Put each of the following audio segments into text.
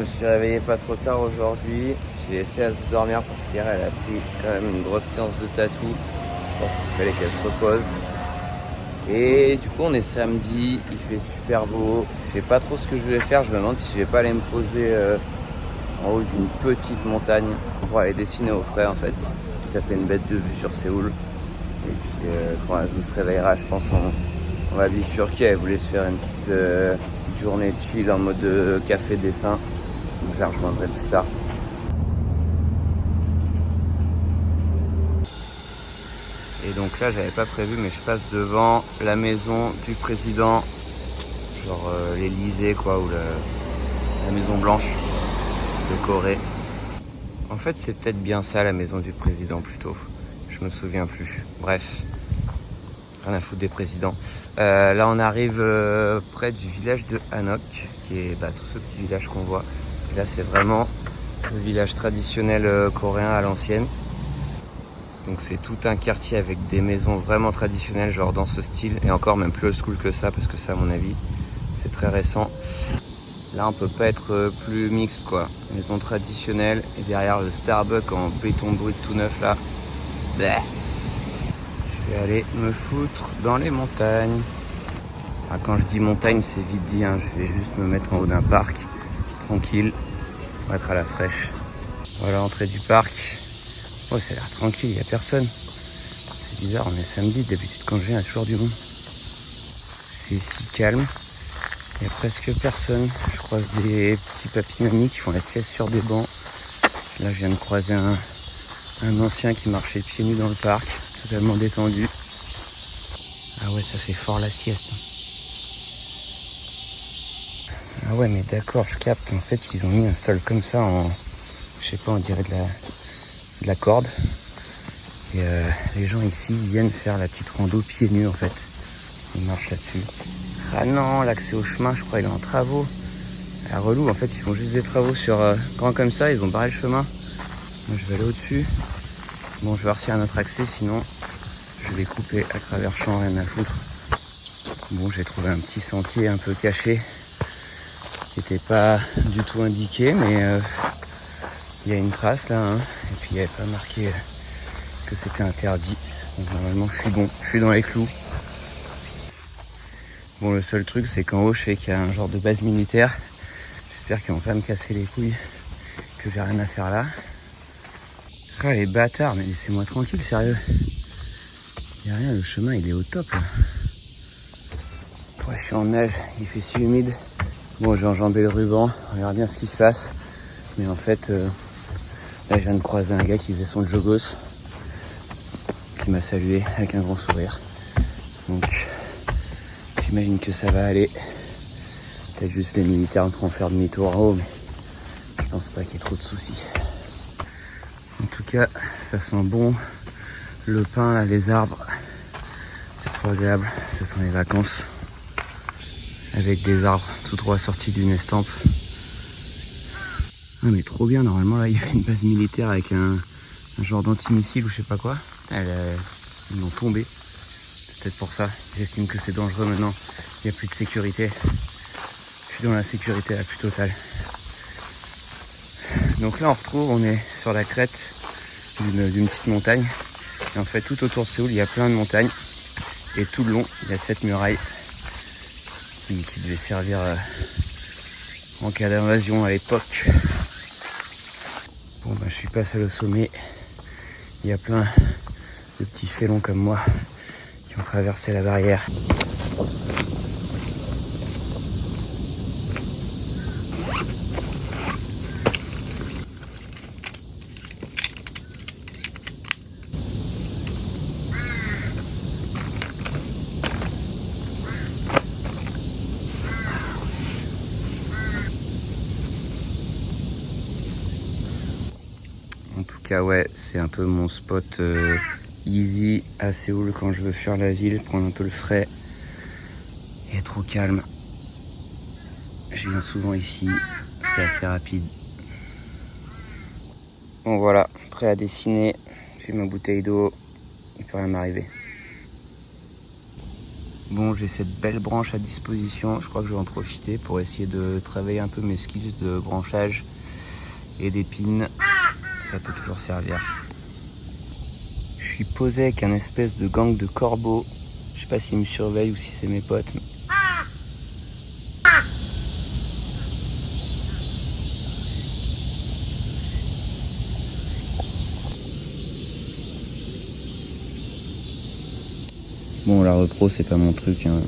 me suis réveillé pas trop tard aujourd'hui. J'ai essayé de dormir parce qu'hier elle a pris quand même une grosse séance de tatou. Je pense qu'il fallait qu'elle se repose. Et du coup on est samedi, il fait super beau. Je sais pas trop ce que je vais faire. Je me demande si je vais pas aller me poser en haut d'une petite montagne pour aller dessiner au frais en fait. Taper une bête de vue sur Séoul. Et puis quand elle se réveillera, je pense on va bifurquer. Elle voulait se faire une petite journée de chill en mode café dessin. Donc je la rejoindrai plus tard. Et donc là j'avais pas prévu mais je passe devant la maison du président. Genre l'Elysée quoi, ou la Maison Blanche de Corée. En fait c'est peut-être bien ça la maison du président plutôt. Je me souviens plus. Bref. Rien à foutre des présidents. Là on arrive près du village de Hanok, qui est tout ce petit village qu'on voit. Et là c'est vraiment le village traditionnel coréen à l'ancienne. Donc c'est tout un quartier avec des maisons vraiment traditionnelles, genre dans ce style, et encore même plus old school que ça, parce que ça à mon avis c'est très récent. Là on peut pas être plus mixte quoi. Maison traditionnelle et derrière le Starbucks en béton brut tout neuf là. Bleh. Je vais aller me foutre dans les montagnes. Quand je dis montagne, c'est vite dit, hein. Je vais juste me mettre en haut d'un parc, tranquille, pour être à la fraîche. Voilà l'entrée du parc. Oh, ça a l'air tranquille, il n'y a personne. C'est bizarre, on est samedi, d'habitude quand je viens, il y a toujours du monde. C'est si calme, il n'y a presque personne. Je croise des petits papis-mamies qui font la sieste sur des bancs. Là, je viens de croiser un ancien qui marchait pieds nus dans le parc. Totalement détendu. Ah ouais, ça fait fort la sieste. Ah ouais, mais d'accord, je capte. En fait, ils ont mis un sol comme ça en... Je sais pas, on dirait de la corde. Et les gens ici viennent faire la petite rando pieds nus en fait. Ils marchent là-dessus. Ah non, l'accès au chemin, je crois, il est en travaux. Ah, relou, en fait, ils font juste des travaux sur grand comme ça. Ils ont barré le chemin. Moi, je vais aller au-dessus. Bon, je vais voir s'il y a un autre accès, sinon je vais couper à travers champs, rien à foutre. Bon, j'ai trouvé un petit sentier un peu caché qui n'était pas du tout indiqué, mais il y a une trace là, hein, et puis il n'y avait pas marqué que c'était interdit. Donc normalement je suis bon, je suis dans les clous. Bon, le seul truc c'est qu'en haut je sais qu'il y a un genre de base militaire. J'espère qu'ils vont pas me casser les couilles, que j'ai rien à faire là. Ah les bâtards, mais laissez-moi tranquille, sérieux. Il n'y a rien, le chemin il est au top là. Ouais, je suis en neige, il fait si humide. Bon, j'ai enjambé le ruban, on verra bien ce qui se passe. Mais en fait, là je viens de croiser un gars qui faisait son jogos, qui m'a salué avec un grand sourire. Donc j'imagine que ça va aller. Peut-être juste les militaires vont faire demi-tour en haut, mais je pense pas qu'il y ait trop de soucis. En tout cas, ça sent bon. Le pin, là, les arbres, c'est trop agréable. Ça sent les vacances. Avec des arbres tout droit sortis d'une estampe. Ah mais trop bien, normalement là il y avait une base militaire avec un genre d'antimissile ou je sais pas quoi. Ils l'ont tombé. C'est peut-être pour ça. J'estime que c'est dangereux maintenant. Il n'y a plus de sécurité. Je suis dans la sécurité la plus totale. Donc là on est sur la crête d'une petite montagne. Et en fait tout autour de Séoul il y a plein de montagnes. Et tout le long il y a cette muraille qui devait servir en cas d'invasion à l'époque. Bon je suis pas seul au sommet. Il y a plein de petits félons comme moi qui ont traversé la barrière. En tout cas ouais, c'est un peu mon spot easy à Séoul quand je veux fuir la ville, prendre un peu le frais et être au calme. Je viens souvent ici, c'est assez rapide. Bon voilà, prêt à dessiner, j'ai ma bouteille d'eau, il peut rien m'arriver. Bon, j'ai cette belle branche à disposition, je crois que je vais en profiter pour essayer de travailler un peu mes skills de branchage et d'épines. Ça peut toujours servir. Je suis posé avec un espèce de gang de corbeaux. Je sais pas s'ils me surveillent ou si c'est mes potes. Bon, la repro, c'est pas mon truc, hein.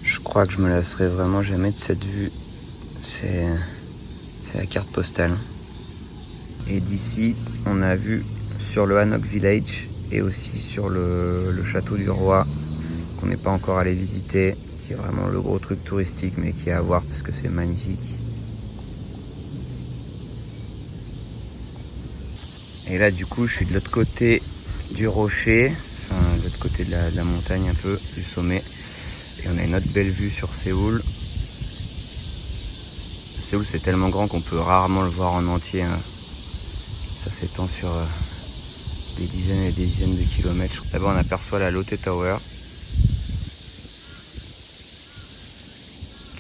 Je crois que je me lasserai vraiment jamais de cette vue. C'est la carte postale. Et d'ici, on a vu sur le Hanok Village et aussi sur le château du roi, qu'on n'est pas encore allé visiter, qui est vraiment le gros truc touristique, mais qui est à voir parce que c'est magnifique. Et là, du coup, je suis de l'autre côté du rocher, enfin de l'autre côté de la montagne un peu, du sommet. Et on a une autre belle vue sur Séoul. Séoul, c'est tellement grand qu'on peut rarement le voir en entier, hein. Ça s'étend sur des dizaines et des dizaines de kilomètres. Là-bas, on aperçoit la Lotte Tower,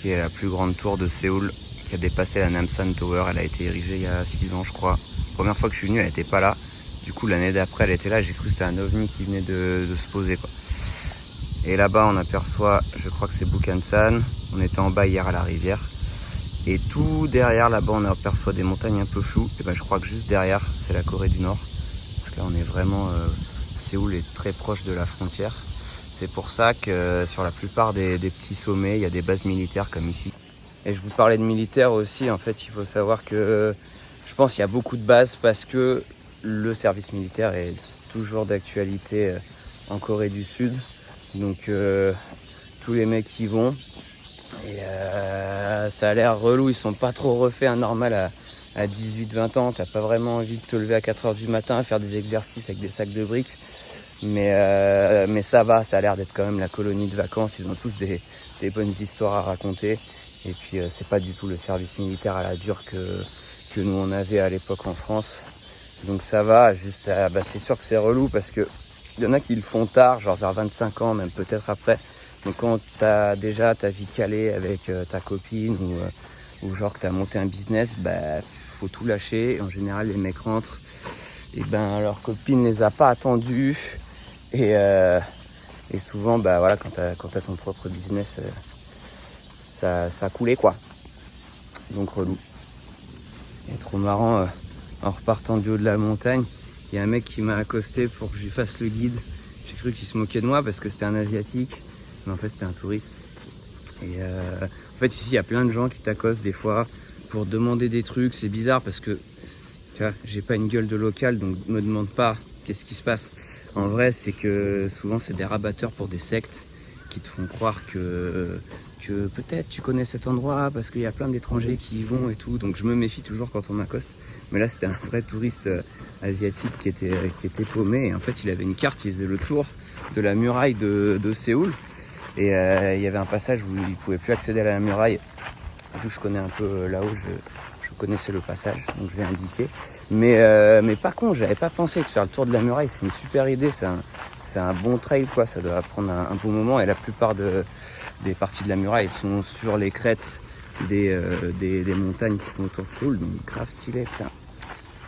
qui est la plus grande tour de Séoul, qui a dépassé la Namsan Tower. Elle a été érigée il y a 6 ans, je crois. La première fois que je suis venu, elle n'était pas là. Du coup, l'année d'après, elle était là. J'ai cru que c'était un ovni qui venait de se poser, quoi. Et là-bas, on aperçoit, je crois que c'est Bukhansan. On était en bas hier à la rivière. Et tout derrière, là-bas, on aperçoit des montagnes un peu floues. Et ben, je crois que juste derrière, c'est la Corée du Nord. Parce que là, on est vraiment... Séoul est très proche de la frontière. C'est pour ça que sur la plupart des petits sommets, il y a des bases militaires comme ici. Et je vous parlais de militaires aussi. En fait, il faut savoir que je pense qu'il y a beaucoup de bases parce que le service militaire est toujours d'actualité en Corée du Sud. Donc tous les mecs y vont. Et ça a l'air relou, ils sont pas trop refaits, hein, normal à 18-20 ans, t'as pas vraiment envie de te lever à 4h du matin à faire des exercices avec des sacs de briques. Mais ça va, ça a l'air d'être quand même la colonie de vacances, ils ont tous des bonnes histoires à raconter. Et puis c'est pas du tout le service militaire à la dure que nous on avait à l'époque en France. Donc ça va, juste c'est sûr que c'est relou parce que il y en a qui le font tard, genre vers 25 ans, même peut-être après. Donc quand t'as déjà ta vie calée avec ta copine ou genre que t'as monté un business, faut tout lâcher. Et en général, les mecs rentrent, et leur copine les a pas attendus. Et souvent, voilà, quand t'as ton propre business, ça a coulé, quoi. Donc relou. Et trop marrant, en repartant du haut de la montagne, il y a un mec qui m'a accosté pour que je lui fasse le guide. J'ai cru qu'il se moquait de moi parce que c'était un asiatique. Mais en fait, c'était un touriste. Et en fait, ici, il y a plein de gens qui t'accostent des fois pour demander des trucs. C'est bizarre parce que, tu vois, j'ai pas une gueule de local, donc me demande pas qu'est-ce qui se passe. En vrai, c'est que souvent, c'est des rabatteurs pour des sectes qui te font croire que peut-être tu connais cet endroit parce qu'il y a plein d'étrangers qui y vont et tout. Donc, je me méfie toujours quand on m'accoste. Mais là, c'était un vrai touriste asiatique qui était paumé. Et en fait, il avait une carte, il faisait le tour de la muraille de Séoul. Et il y avait un passage où il ne pouvait plus accéder à la muraille. Vu que je connais un peu là-haut, je connaissais le passage, donc je vais indiquer. Mais pas con, j'avais pas pensé que faire le tour de la muraille, c'est une super idée. C'est un bon trail, quoi. Ça doit prendre un bon moment. Et la plupart des parties de la muraille sont sur les crêtes des montagnes qui sont autour de Séoul. Donc grave stylé, putain.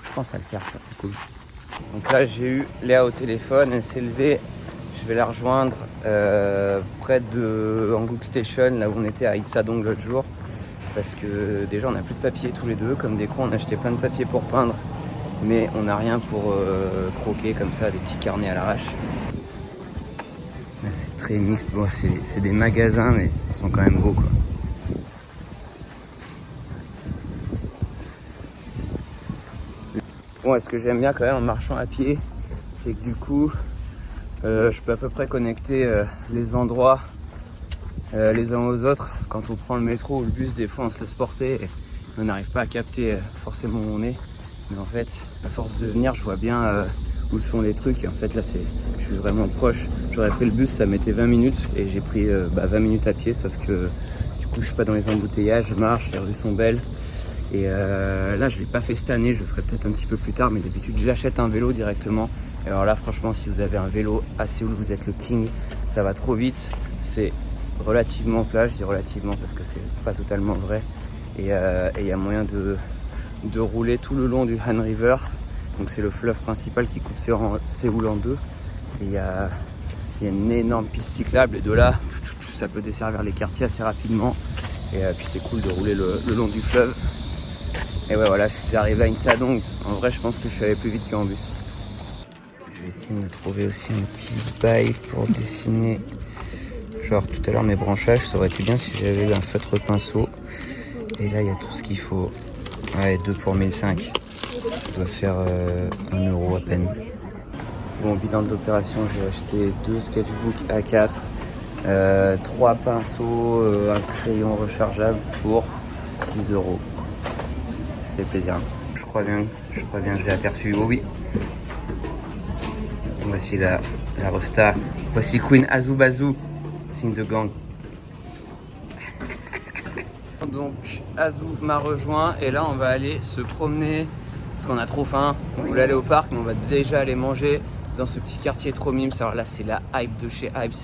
Je pense à le faire, ça, c'est cool. Donc là, j'ai eu Léa au téléphone, elle s'est levée. Je vais la rejoindre près de Hanguk Station, là où on était à Ilsadong l'autre jour. Parce que déjà, on n'a plus de papier tous les deux. Comme des cons, on a acheté plein de papier pour peindre. Mais on n'a rien pour croquer comme ça, des petits carnets à l'arrache. Là, c'est très mixte. Bon, c'est des magasins, mais ils sont quand même beaux, quoi. Bon, ce que j'aime bien quand même en marchant à pied, c'est que du coup, je peux à peu près connecter les endroits les uns aux autres. Quand on prend le métro ou le bus, des fois on se laisse porter et on n'arrive pas à capter forcément où on est. Mais en fait, à force de venir, je vois bien où sont les trucs. Et en fait, là, je suis vraiment proche. J'aurais pris le bus, ça mettait 20 minutes et j'ai pris 20 minutes à pied. Sauf que du coup, je suis pas dans les embouteillages, je marche, les rues sont belles. Et là, je l'ai pas fait cette année, je le ferai peut-être un petit peu plus tard. Mais d'habitude, j'achète un vélo directement. Et alors là, franchement, si vous avez un vélo à Séoul, vous êtes le king. Ça va trop vite. C'est relativement plat, je dis relativement parce que c'est pas totalement vrai. Et il y a moyen de rouler tout le long du Han River. Donc c'est le fleuve principal qui coupe Séoul en deux. Et il y a une énorme piste cyclable. Et de là, ça peut desservir les quartiers assez rapidement. Et puis c'est cool de rouler le long du fleuve. Et ouais, voilà, je suis arrivé à Insadong. En vrai, je pense que je suis allé plus vite qu'en bus. Je vais essayer de me trouver aussi un petit bail pour dessiner. Genre tout à l'heure mes branchages, ça aurait été bien si j'avais eu un feutre pinceau. Et là il y a tout ce qu'il faut. Ouais, 2 pour 1005. Ça doit faire 1 euro à peine. Bon, bilan de l'opération, j'ai acheté 2 sketchbooks A4, 3 pinceaux, un crayon rechargeable pour 6 euros. Ça fait plaisir. Je crois bien, je l'ai aperçu. Oh oui. Voici la Rosta. Voici Queen Azubazu. Signe de gang. Donc Azu m'a rejoint et là on va aller se promener parce qu'on a trop faim. On voulait aller au parc mais on va déjà aller manger dans ce petit quartier trop mimes. Alors là c'est la hype de chez Hype,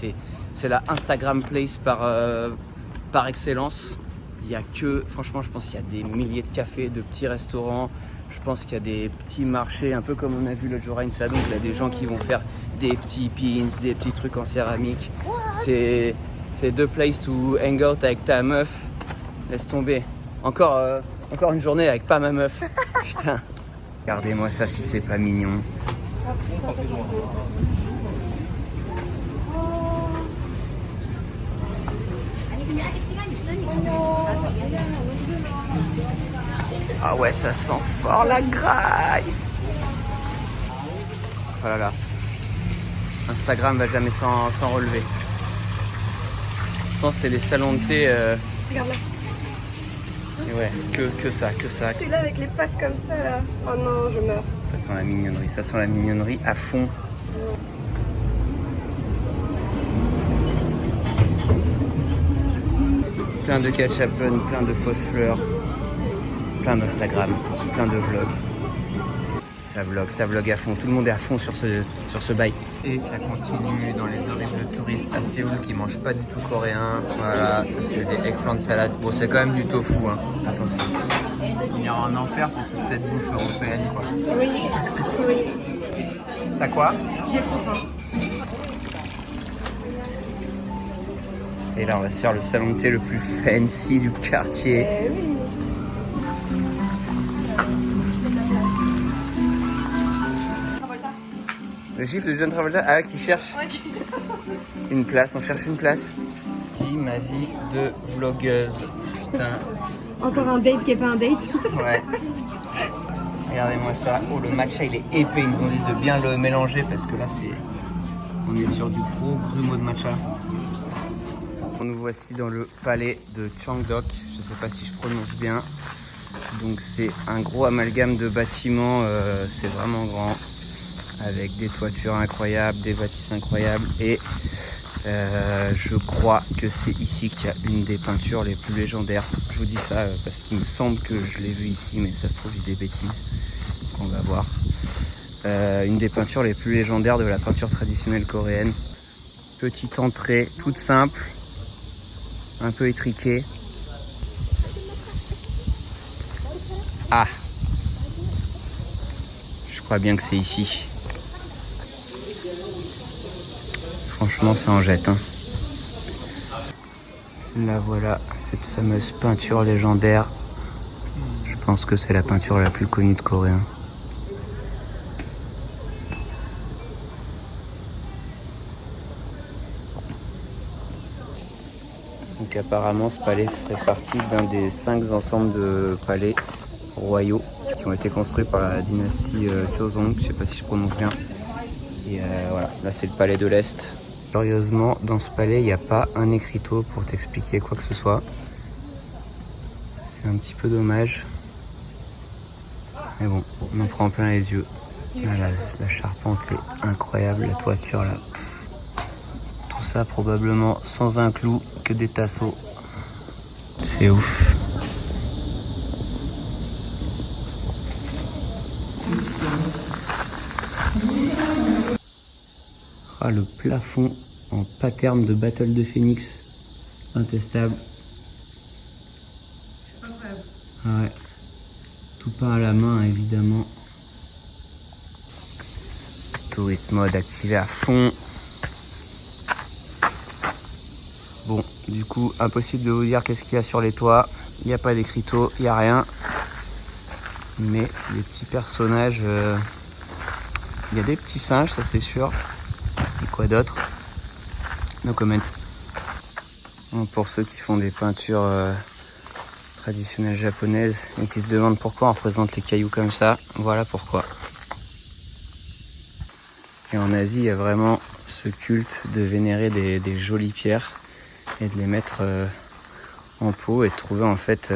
c'est la Instagram place par excellence. Il y a que, franchement je pense qu'il y a des milliers de cafés, de petits restaurants. Je pense qu'il y a des petits marchés, un peu comme on a vu l'autre jour à Insadong. Il y a des gens qui vont faire des petits pins, des petits trucs en céramique. C'est the place to hang out avec ta meuf. Laisse tomber. Encore une journée avec pas ma meuf. Putain. Regardez-moi ça si c'est pas mignon. Ah ouais, ça sent fort la graille. Oh là là. Instagram va jamais s'en relever. Je pense que c'est les salons de thé. Regarde là. Et ouais, que ça. Je suis là avec les pattes comme ça là. Oh non, je meurs. Ça sent la mignonnerie à fond. Plein de ketchup, plein de fausses fleurs, plein d'Instagram, plein de vlogs. Ça vlog à fond, tout le monde est à fond sur ce bail. Et ça continue dans les horribles touristes à Séoul qui mangent pas du tout coréen. Voilà, ça se met des eggplant de salade. Bon, c'est quand même du tofu, hein. Attention. On ira en enfer pour toute cette bouffe européenne, quoi. Oui. T'as quoi? J'ai trop faim. Et là, on va se faire le salon de thé le plus fancy du quartier. Oui. Le gif de John Travolta, qui cherche une place, on cherche une place. Ma vie de vlogueuse, putain. Encore un date qui est pas un date. Ouais. Regardez-moi ça. Oh, le matcha il est épais, ils nous ont dit de bien le mélanger parce que là on est sur du gros grumeau de matcha. Nous voici dans le palais de Changdeok, je sais pas si je prononce bien. Donc c'est un gros amalgame de bâtiments, c'est vraiment grand. Avec des toitures incroyables, des bâtisses incroyables et je crois que c'est ici qu'il y a une des peintures les plus légendaires. Je vous dis ça parce qu'il me semble que je l'ai vu ici, mais ça se trouve je dis des bêtises. On va voir. Une des peintures les plus légendaires de la peinture traditionnelle coréenne. Petite entrée toute simple, un peu étriquée. Ah, je crois bien que c'est ici. Franchement, ça en jette. Hein. Là, voilà, cette fameuse peinture légendaire. Je pense que c'est la peinture la plus connue de Corée. Donc apparemment, ce palais fait partie d'un des 5 ensembles de palais royaux qui ont été construits par la dynastie Joseon. Je sais pas si je prononce bien. Et voilà, là c'est le palais de l'Est. Curieusement, dans ce palais, il n'y a pas un écriteau pour t'expliquer quoi que ce soit. C'est un petit peu dommage. Mais bon, on en prend plein les yeux. Là, la charpente est incroyable, la toiture là. Tout ça probablement sans un clou, que des tasseaux. C'est ouf. Ah, le plafond en pattern de Battle de Phoenix. Intestable. Incroyable. Ah ouais. Tout peint à la main, évidemment. Tourist mode activé à fond. Bon, du coup, impossible de vous dire qu'est-ce qu'il y a sur les toits. Il n'y a pas d'écriteau, il n'y a rien. Mais c'est des petits personnages. Il y a des petits singes, ça c'est sûr. Et quoi d'autre? No comment. Bon, pour ceux qui font des peintures traditionnelles japonaises et qui se demandent pourquoi on représente les cailloux comme ça, voilà pourquoi. Et en Asie, il y a vraiment ce culte de vénérer des jolies pierres et de les mettre en pot et de trouver en fait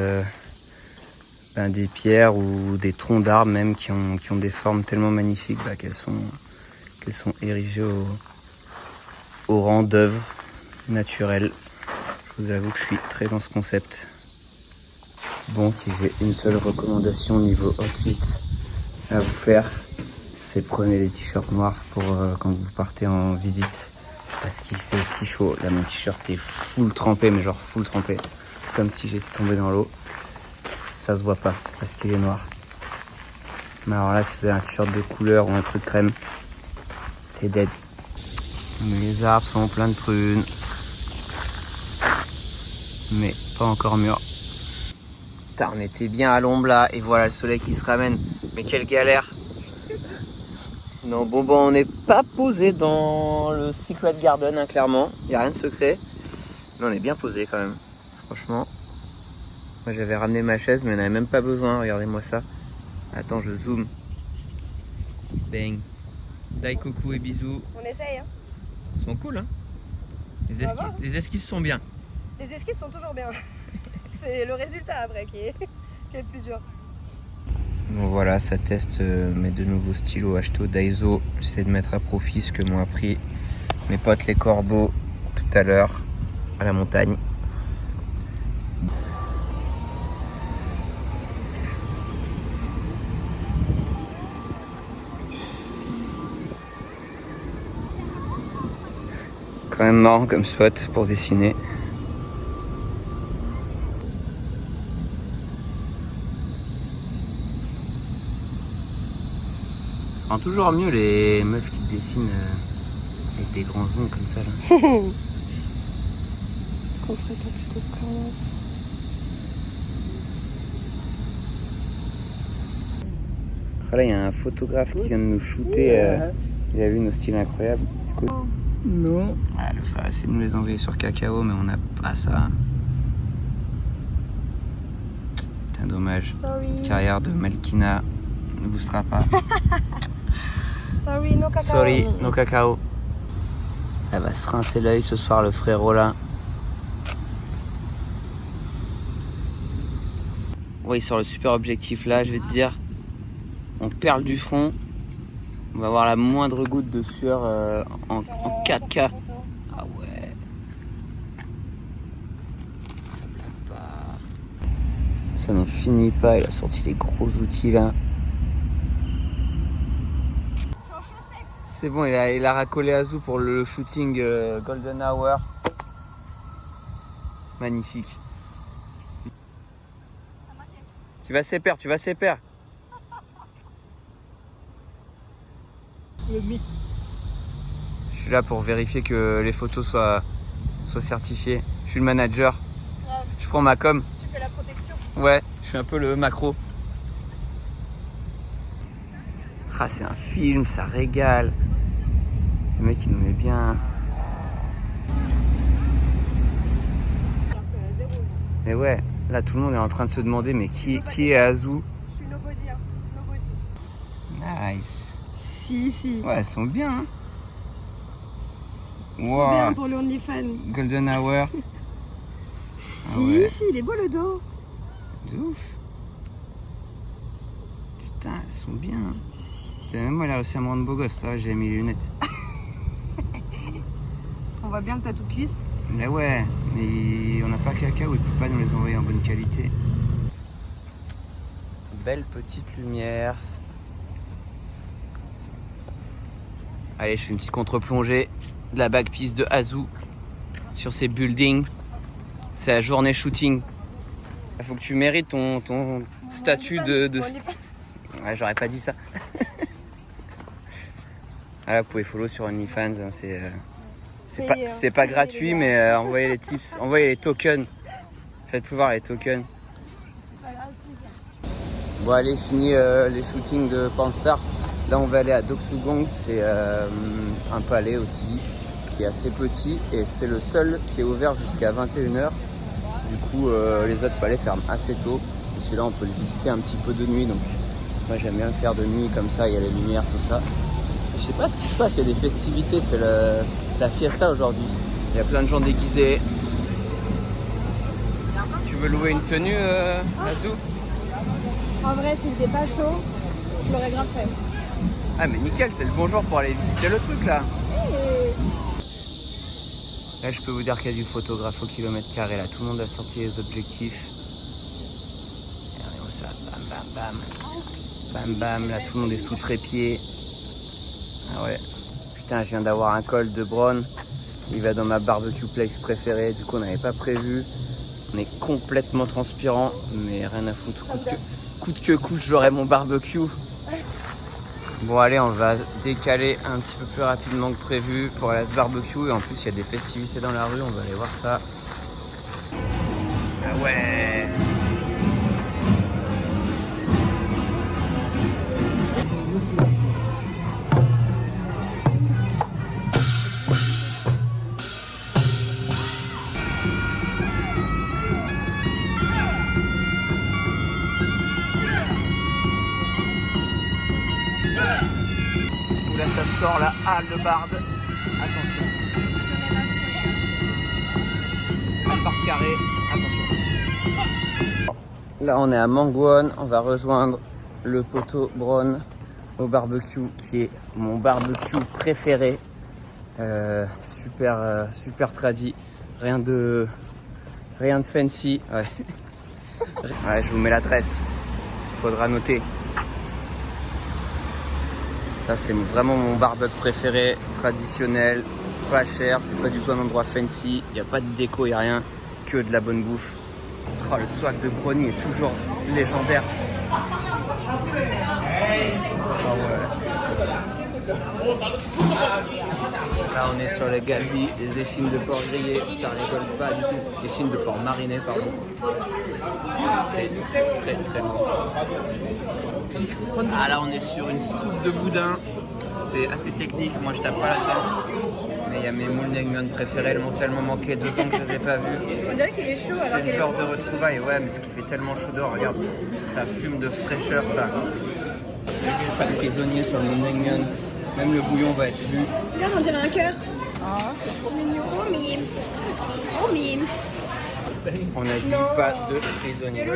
des pierres ou des troncs d'arbres même qui ont des formes tellement magnifiques qu'elles sont érigées au rang d'œuvres naturelles. Je vous avoue que je suis très dans ce concept. Bon, si j'ai une seule recommandation niveau outfit à vous faire, c'est prenez les t-shirts noirs pour quand vous partez en visite. Parce qu'il fait si chaud. Là, mon t-shirt est full trempé, mais genre full trempé. Comme si j'étais tombé dans l'eau. Ça se voit pas parce qu'il est noir. Mais alors là, si vous avez un t-shirt de couleur ou un truc crème, c'est dead. Mais les arbres sont pleins de prunes. Mais pas encore mûrs. Putain, on était bien à l'ombre là, et voilà le soleil qui se ramène. Mais quelle galère! Non, bon, on n'est pas posé dans le Secret Garden, hein, clairement. Il n'y a rien de secret. Mais on est bien posé quand même. Franchement. Moi j'avais ramené ma chaise, mais on n'avait même pas besoin. Regardez-moi ça. Attends, je zoome. Bang. Dai coucou et bisous. On essaye, hein. Ils sont cool, hein. Les esquisses sont bien. Les esquisses sont toujours bien. C'est le résultat après qui est le plus dur. Bon voilà, ça teste mes deux nouveaux stylos achetés au Daiso. J'essaie de mettre à profit ce que m'ont appris mes potes les corbeaux tout à l'heure à la montagne. Quand même marrant comme spot pour dessiner. Ça rend toujours mieux les meufs qui dessinent avec des grands ongles comme ça là. Qu'on ferait pas plutôt de carence. Ah là il y a un photographe qui vient de nous shooter. Il a vu nos styles incroyables. Du coup. Non. Ah, le frère essaie de nous les envoyer sur Kakao, mais on n'a pas ça. Putain, dommage. Sorry. Carrière de Malkina ne boostera pas. Sorry, no cacao. Sorry, no cacao. Elle va se rincer l'œil ce soir, le frérot là. Oui, sur le super objectif là, je vais te dire, on perle du front. On va avoir la moindre goutte de sueur en 4K. Ah ouais. Ça blague pas. Ça n'en finit pas. Il a sorti les gros outils là. C'est bon, il a racolé Azou pour le shooting Golden Hour. Magnifique. Tu vas s'épaire, tu vas s'épaire. Je suis là pour vérifier que les photos soient certifiées. Je suis le manager. Grave. Je prends ma com. Tu fais la protection. Ouais, je suis un peu le macro. Ah, c'est un film, ça régale. Le mec, il nous met bien. Mais ouais, là, tout le monde est en train de se demander, mais qui est Azou? Je suis nobody, hein. Nobody. Nice. Si. Ouais, elles sont bien. Hein. Bien Wow. pour le OnlyFans. Golden Hour. Ah Si, ouais. si, il est beau le dos. De ouf. Putain, elles sont bien. Hein. Même moi, elle a réussi à me rendre beau gosse. Ça, j'ai mis les lunettes. On voit bien que t'as tout cuisse. Mais ouais, mais on n'a pas Cacao, il peut pas nous les envoyer en bonne qualité. Belle petite lumière. Allez, je fais une petite contre-plongée de la back-piste de Azou sur ces buildings. C'est la journée shooting. Il faut que tu mérites ton statut de... Ouais, j'aurais pas dit ça. Ah, là, vous pouvez follow sur OnlyFans. Hein, c'est pas gratuit, mais envoyez les tips, envoyez les tokens. Faites pleuvoir les tokens. Bon, allez, fini les shootings de Panstar. Là, on va aller à Doksugang. C'est un palais aussi qui est assez petit et c'est le seul qui est ouvert jusqu'à 21h. Du coup, les autres palais ferment assez tôt. Et celui-là, on peut le visiter un petit peu de nuit. Donc, moi, j'aime bien le faire de nuit comme ça. Il y a les lumières, tout ça. Je sais pas ce qui se passe. Il y a des festivités. C'est la fiesta aujourd'hui. Il y a plein de gens déguisés. Tu veux louer une tenue, Azou? En vrai, si c'était pas chaud, je l'aurais grave fait. Ah, mais nickel, c'est le bon jour pour aller visiter le truc là. Là, je peux vous dire qu'il y a du photographe au kilomètre carré. Là, tout le monde a sorti les objectifs. Regardez ça, bam, bam, bam. Bam, bam, là, tout le monde est sous trépied. Ah ouais. Putain, je viens d'avoir un call de Bron. Il va dans ma barbecue place préférée. Du coup, on n'avait pas prévu. On est complètement transpirant, mais rien à foutre. Coûte que coûte, j'aurai mon barbecue. Bon allez, on va décaler un petit peu plus rapidement que prévu pour aller à ce barbecue. Et en plus, il y a des festivités dans la rue, on va aller voir ça. Ah ouais. Là ça sort la hallebarde. Attention. Hallebarde carré. Attention. Là on est à Mangwon. On va rejoindre le poteau Bron au barbecue qui est mon barbecue préféré. Super tradi. Rien de fancy. Ouais. Ouais, je vous mets l'adresse. Faudra noter. Ça c'est vraiment mon barbecue préféré, traditionnel, pas cher, c'est pas du tout un endroit fancy, il n'y a pas de déco, il n'y a rien, que de la bonne bouffe. Oh, le swag de Brony est toujours légendaire. Oh, ouais. Là on est sur les galbis, les échines de porc grillées, ça rigole pas du tout. Échines de porc marinées, pardon. C'est très bon. Ah là on est sur une soupe de boudin, c'est assez technique, moi je tape pas là-dedans. Mais il y a mes moules naengmyeon préférés, elles m'ont tellement manqué, 2 ans que je les ai pas vus. On dirait qu'il est chaud alors qu'il est... C'est le genre de retrouvailles, ouais, mais ce qui fait tellement chaud dehors, regarde, ça fume de fraîcheur ça. Pas de prisonnier sur le moule naengmyeon, même le bouillon va être bu. Regarde, on dirait un cœur. Ah, c'est trop mignon. Oh mimes. Oh mimes. On a dit pas de prisonnier.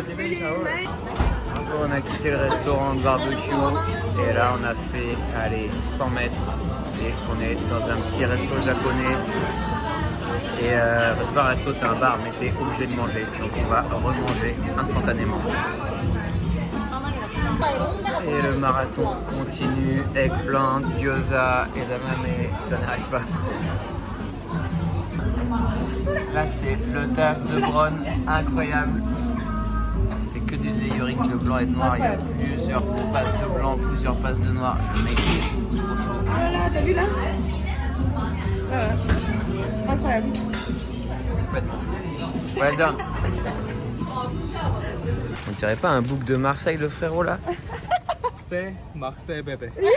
On a quitté le restaurant de barbecue et là on a fait 100 mètres et on est dans un petit resto japonais et c'est pas un resto, c'est un bar mais t'es obligé de manger, donc on va remanger instantanément. Et le marathon continue, eggplant, gyoza, edamame, ça n'arrête pas. Là c'est le taf de Bron, incroyable. C'est que des layering de blanc et de noir, il y a plusieurs passes de blanc, plusieurs passes de noir. Le mec est trop chaud. Oh là là, t'as vu là? Incroyable. Well done. On dirait pas un bouc de Marseille le frérot là? C'est Marseille bébé. Yeah.